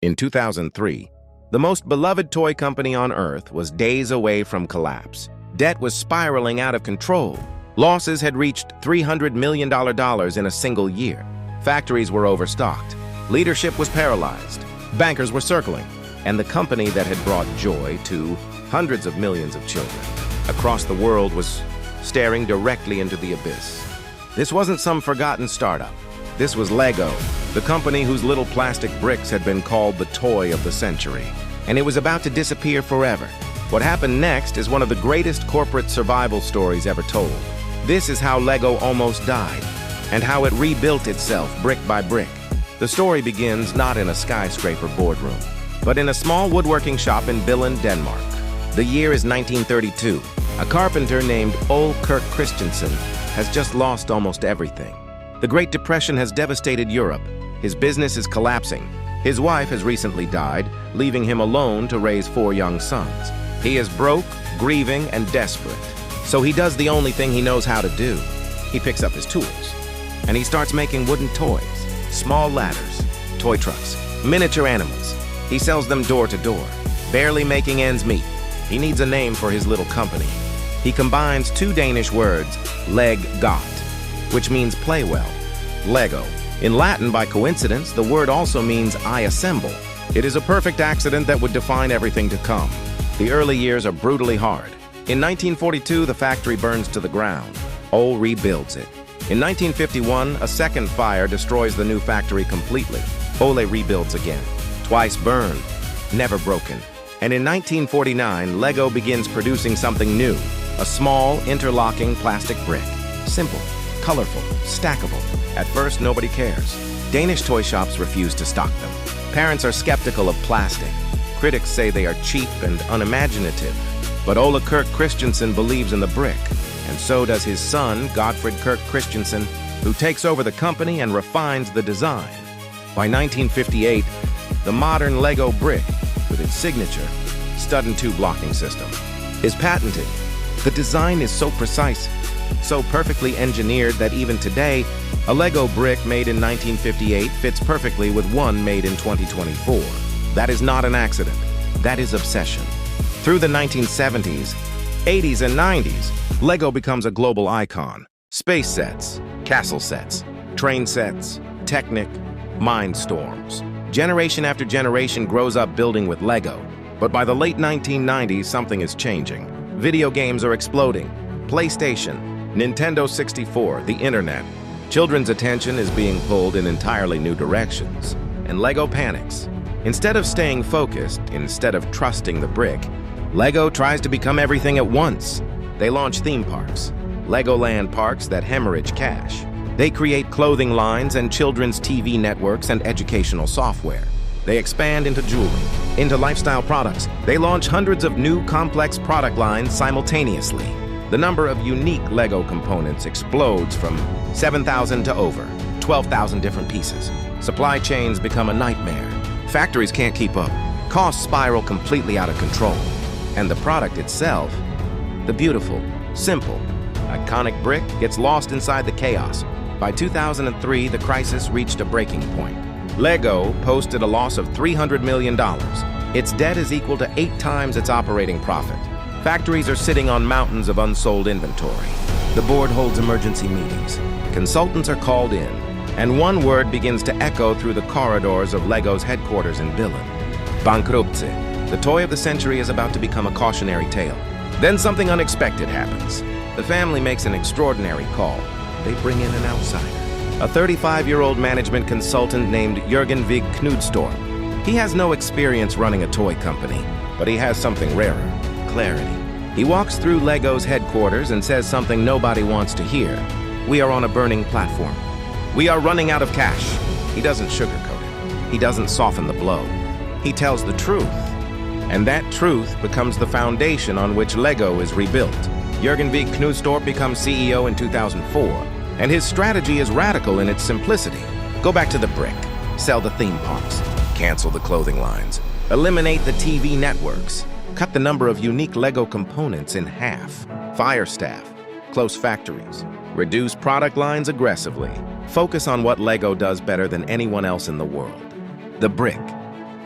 In 2003, the most beloved toy company on Earth was days away from collapse. Debt was spiraling out of control. Losses had reached $300 million in a single year. Factories were overstocked. Leadership was paralyzed. Bankers were circling. And the company that had brought joy to hundreds of millions of children across the world was staring directly into the abyss. This wasn't some forgotten startup. This was Lego, the company whose little plastic bricks had been called the toy of the century. And it was about to disappear forever. What happened next is one of the greatest corporate survival stories ever told. This is how Lego almost died, and how it rebuilt itself brick by brick. The story begins not in a skyscraper boardroom, but in a small woodworking shop in Billund, Denmark. The year is 1932. A carpenter named Ole Kirk Christensen has just lost almost everything. The Great Depression has devastated Europe. His business is collapsing. His wife has recently died, leaving him alone to raise 4 young sons. He is broke, grieving, and desperate. So he does the only thing he knows how to do. He picks up his tools, and he starts making wooden toys, small ladders, toy trucks, miniature animals. He sells them door to door, barely making ends meet. He needs a name for his little company. He combines 2 Danish words, leg got, which means play well. Lego. In Latin, by coincidence, the word also means I assemble. It is a perfect accident that would define everything to come. The early years are brutally hard. In 1942, the factory burns to the ground. Ole rebuilds it. In 1951, a second fire destroys the new factory completely. Ole rebuilds again. Twice burned, never broken. And in 1949, Lego begins producing something new, a small, interlocking plastic brick. Simple, colorful, stackable. At first, nobody cares. Danish toy shops refuse to stock them. Parents are skeptical of plastic. Critics say they are cheap and unimaginative. But Ole Kirk Christensen believes in the brick, and so does his son, Godfred Kirk Christensen, who takes over the company and refines the design. By 1958, the modern Lego brick, with its signature, stud and tube blocking system, is patented. The design is so precise, so perfectly engineered that even today, a Lego brick made in 1958 fits perfectly with one made in 2024. That is not an accident. That is obsession. Through the 1970s, 80s, and 90s, Lego becomes a global icon. Space sets, castle sets, train sets, Technic, Mindstorms. Generation after generation grows up building with Lego. But by the late 1990s, something is changing. Video games are exploding. PlayStation, Nintendo 64, the internet. Children's attention is being pulled in entirely new directions. And Lego panics. Instead of staying focused, instead of trusting the brick, Lego tries to become everything at once. They launch theme parks, Legoland parks that hemorrhage cash. They create clothing lines and children's TV networks and educational software. They expand into jewelry, into lifestyle products. They launch hundreds of new complex product lines simultaneously. The number of unique Lego components explodes from 7,000 to over 12,000 different pieces. Supply chains become a nightmare. Factories can't keep up. Costs spiral completely out of control. And the product itself, the beautiful, simple, iconic brick, gets lost inside the chaos. By 2003, the crisis reached a breaking point. Lego posted a loss of $300 million. Its debt is equal to 8 times its operating profit. Factories are sitting on mountains of unsold inventory. The board holds emergency meetings. Consultants are called in, and one word begins to echo through the corridors of Lego's headquarters in Billund. Bankruptcy. The toy of the century is about to become a cautionary tale. Then something unexpected happens. The family makes an extraordinary call. They bring in an outsider. A 35-year-old management consultant named Jørgen Vig Knudstorp. He has no experience running a toy company, but he has something rarer. Clarity. He walks through Lego's headquarters and says something nobody wants to hear. We are on a burning platform. We are running out of cash. He doesn't sugarcoat it. He doesn't soften the blow. He tells the truth. And that truth becomes the foundation on which Lego is rebuilt. Jørgen Vig Knudstorp becomes CEO in 2004, and his strategy is radical in its simplicity. Go back to the brick. Sell the theme parks. Cancel the clothing lines. Eliminate the TV networks. Cut the number of unique Lego components in half. Fire staff. Close factories. Reduce product lines aggressively. Focus on what Lego does better than anyone else in the world. The brick.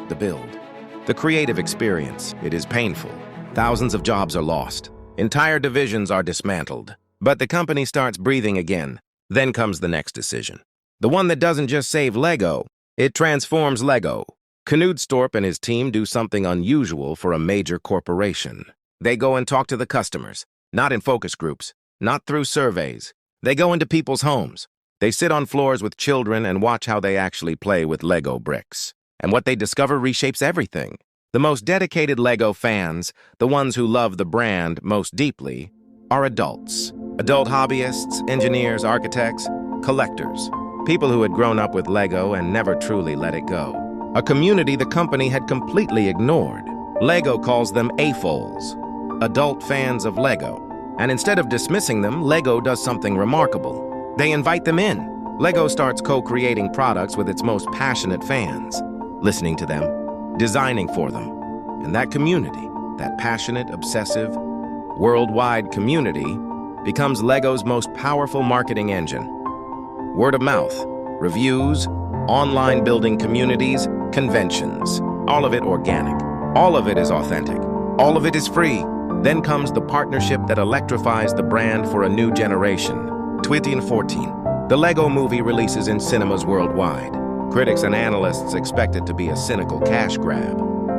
the build. The creative experience, it is painful. Thousands of jobs are lost. Entire divisions are dismantled. But the company starts breathing again. Then comes the next decision. The one that doesn't just save Lego, it transforms Lego. Knudstorp and his team do something unusual for a major corporation. They go and talk to the customers, not in focus groups, not through surveys. They go into people's homes. They sit on floors with children and watch how they actually play with Lego bricks. And what they discover reshapes everything. The most dedicated Lego fans, the ones who love the brand most deeply, are adults. Adult hobbyists, engineers, architects, collectors. People who had grown up with Lego and never truly let it go. A community the company had completely ignored. Lego calls them AFOLs, adult fans of Lego. And instead of dismissing them, Lego does something remarkable. They invite them in. Lego starts co-creating products with its most passionate fans, listening to them, designing for them. And that community, that passionate, obsessive, worldwide community, becomes Lego's most powerful marketing engine. Word of mouth, reviews, online building communities, conventions. All of it organic. All of it is authentic. All of it is free. Then comes the partnership that electrifies the brand for a new generation. 2014, the Lego movie releases in cinemas worldwide. Critics and analysts expect it to be a cynical cash grab.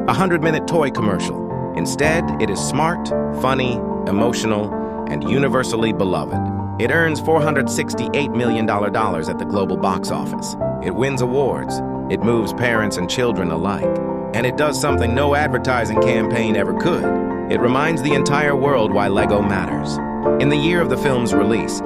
A 100-minute toy commercial. Instead, it is smart, funny, emotional, and universally beloved. It earns $468 million at the global box office. It wins awards. It moves parents and children alike. And it does something no advertising campaign ever could. It reminds the entire world why Lego matters. In the year of the film's release,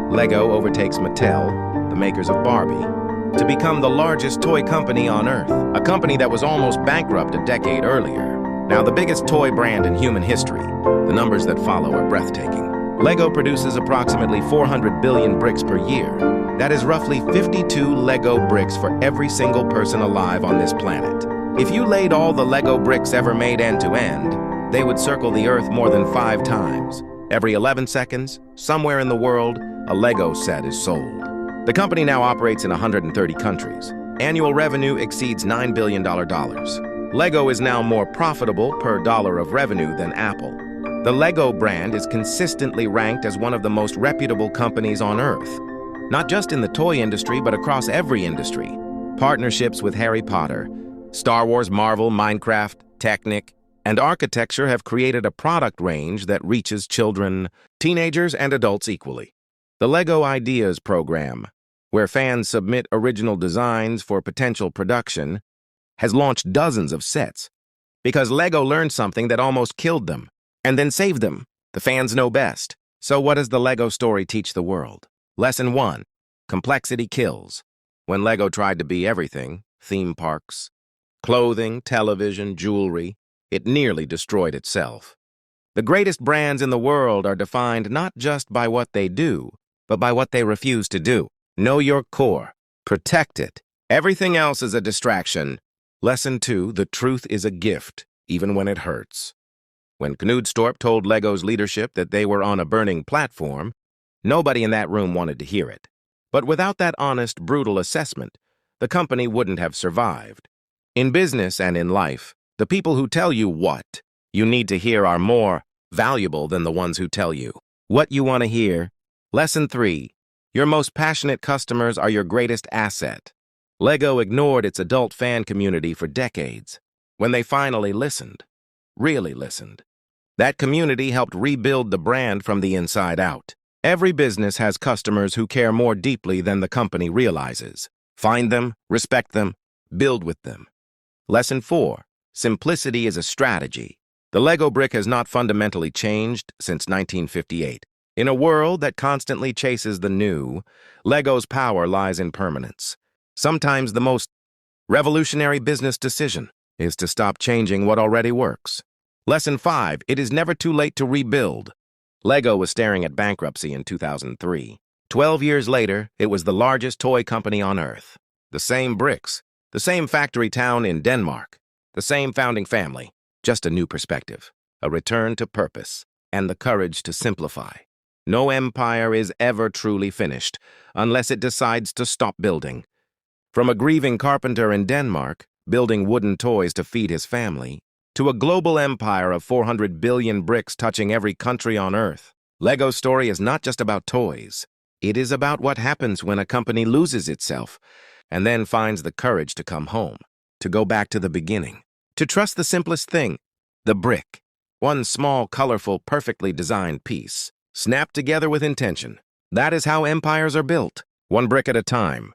Lego overtakes Mattel, the makers of Barbie, to become the largest toy company on Earth, a company that was almost bankrupt a decade earlier. Now, the biggest toy brand in human history, the numbers that follow are breathtaking. Lego produces approximately 400 billion bricks per year. That is roughly 52 Lego bricks for every single person alive on this planet. If you laid all the Lego bricks ever made end to end, they would circle the Earth more than 5 times. Every 11 seconds, somewhere in the world, a Lego set is sold. The company now operates in 130 countries. Annual revenue exceeds $9 billion. Lego is now more profitable per dollar of revenue than Apple. The Lego brand is consistently ranked as one of the most reputable companies on Earth, not just in the toy industry, but across every industry. Partnerships with Harry Potter, Star Wars, Marvel, Minecraft, Technic, and architecture have created a product range that reaches children, teenagers, and adults equally. The Lego Ideas program, where fans submit original designs for potential production, has launched dozens of sets because Lego learned something that almost killed them and then saved them. The fans know best. So what does the Lego story teach the world? Lesson 1. Complexity kills. When Lego tried to be everything, theme parks, clothing, television, jewelry, it nearly destroyed itself. The greatest brands in the world are defined not just by what they do, but by what they refuse to do. Know your core. Protect it. Everything else is a distraction. Lesson 2. The truth is a gift, even when it hurts. When Knudstorp told Lego's leadership that they were on a burning platform, nobody in that room wanted to hear it. But without that honest, brutal assessment, the company wouldn't have survived. In business and in life, the people who tell you what you need to hear are more valuable than the ones who tell you what you want to hear. Lesson 3. Your most passionate customers are your greatest asset. Lego ignored its adult fan community for decades. When they finally listened, really listened, that community helped rebuild the brand from the inside out. Every business has customers who care more deeply than the company realizes. Find them, respect them, build with them. Lesson 4. Simplicity is a strategy. The Lego brick has not fundamentally changed since 1958. In a world that constantly chases the new, Lego's power lies in permanence. Sometimes the most revolutionary business decision is to stop changing what already works. Lesson 5. It is never too late to rebuild. Lego was staring at bankruptcy in 2003. 12 years later, it was the largest toy company on Earth. The same bricks, the same factory town in Denmark, the same founding family, just a new perspective, a return to purpose, and the courage to simplify. No empire is ever truly finished unless it decides to stop building. From a grieving carpenter in Denmark, building wooden toys to feed his family, to a global empire of 400 billion bricks touching every country on Earth. Lego's story is not just about toys. It is about what happens when a company loses itself and then finds the courage to come home, to go back to the beginning, to trust the simplest thing, the brick. One small, colorful, perfectly designed piece, snapped together with intention. That is how empires are built, one brick at a time.